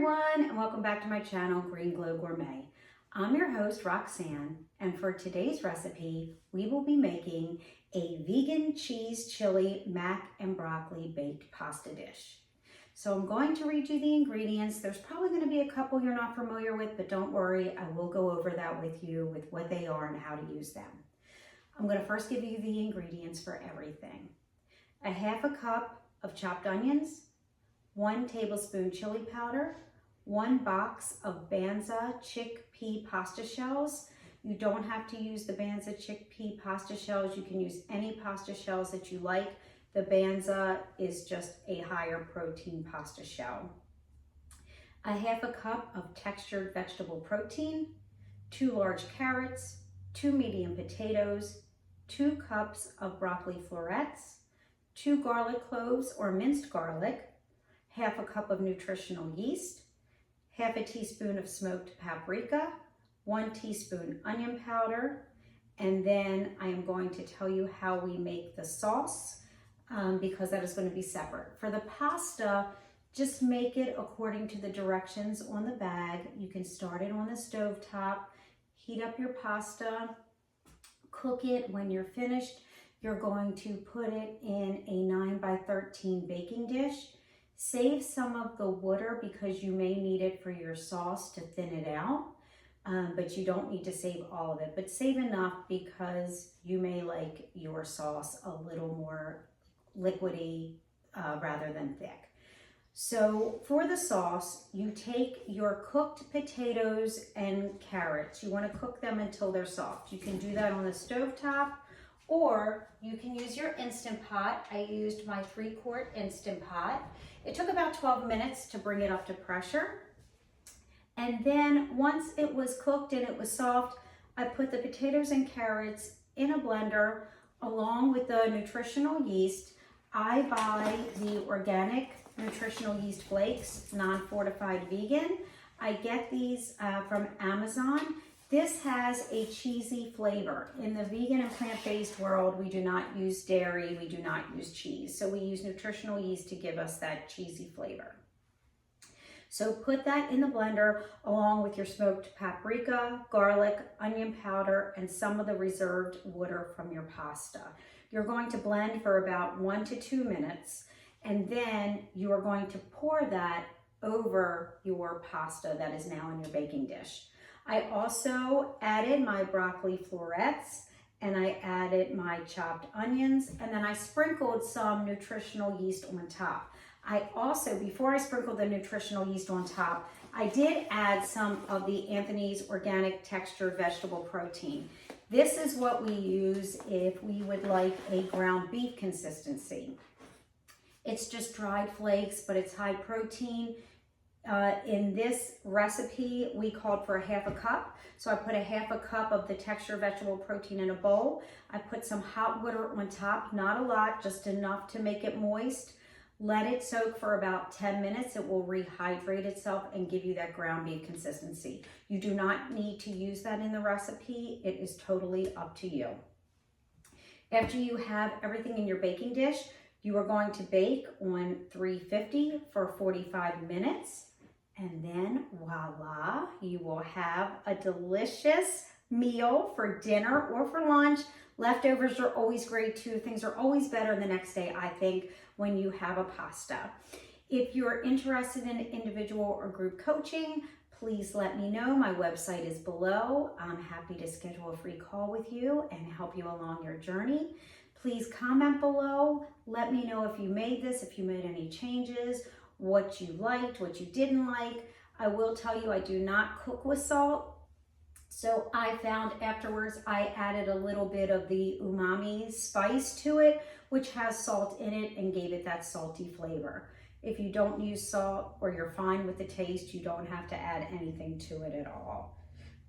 everyone, and welcome back to my channel, Green Glow Gourmet. I'm your host, Roxanne, and for today's recipe, we will be making a vegan cheese chili mac and broccoli baked pasta dish. So I'm going to read you the ingredients. There's probably going to be a couple you're not familiar with, but don't worry, I will go over that with you, with what they are and how to use them. I'm going to first give you the ingredients for everything. A half a cup of chopped onions, 1 tablespoon chili powder, 1 box of Banza chickpea pasta shells. You don't have to use the Banza chickpea pasta shells. You can use any pasta shells that you like. The Banza is just a higher protein pasta shell. A half a cup of textured vegetable protein, 2 large carrots, 2 medium potatoes, 2 cups of broccoli florets, 2 garlic cloves or minced garlic, half a cup of nutritional yeast, half a teaspoon of smoked paprika, 1 teaspoon onion powder, and then I am going to tell you how we make the sauce because that is going to be separate. For the pasta, just make it according to the directions on the bag. You can start it on the stove top, heat up your pasta, cook it. When you're finished, you're going to put it in a 9 by 13 baking dish. Save some of the water because you may need it for your sauce to thin it out, but you don't need to save all of it. But save enough because you may like your sauce a little more liquidy rather than thick. So for the sauce, you take your cooked potatoes and carrots. You want to cook them until they're soft. You can do that on the stovetop, or you can use your Instant Pot. I used my 3-quart Instant Pot. It took about 12 minutes to bring it up to pressure. And then once it was cooked and it was soft, I put the potatoes and carrots in a blender along with the nutritional yeast. I buy the organic nutritional yeast flakes, non-fortified vegan. I get these from Amazon. This has a cheesy flavor. In the vegan and plant-based world, we do not use dairy, we do not use cheese. So we use nutritional yeast to give us that cheesy flavor. So put that in the blender along with your smoked paprika, garlic, onion powder, and some of the reserved water from your pasta. You're going to blend for about 1 to 2 minutes, and then you are going to pour that over your pasta that is now in your baking dish. I also added my broccoli florets, and I added my chopped onions, and then I sprinkled some nutritional yeast on top. I also, before I sprinkled the nutritional yeast on top, I did add some of the Anthony's Organic Textured Vegetable Protein. This is what we use if we would like a ground beef consistency. It's just dried flakes, but it's high protein. In this recipe, we called for a half a cup. So I put a half a cup of the textured vegetable protein in a bowl. I put some hot water on top, not a lot, just enough to make it moist. Let it soak for about 10 minutes. It will rehydrate itself and give you that ground beef consistency. You do not need to use that in the recipe. It is totally up to you. After you have everything in your baking dish, you are going to bake on 350 for 45 minutes. And then voila, you will have a delicious meal for dinner or for lunch. Leftovers are always great too. Things are always better the next day, I think, when you have a pasta. If you're interested in individual or group coaching, please let me know. My website is below. I'm happy to schedule a free call with you and help you along your journey. Please comment below. Let me know if you made this, if you made any changes, what you liked, what you didn't like. I will tell you, I do not cook with salt. So I found afterwards I added a little bit of the umami spice to it, which has salt in it and gave it that salty flavor. If you don't use salt or you're fine with the taste, you don't have to add anything to it at all.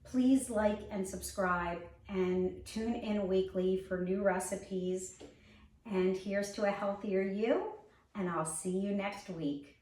Please like and subscribe and tune in weekly for new recipes. And here's to a healthier you, and I'll see you next week.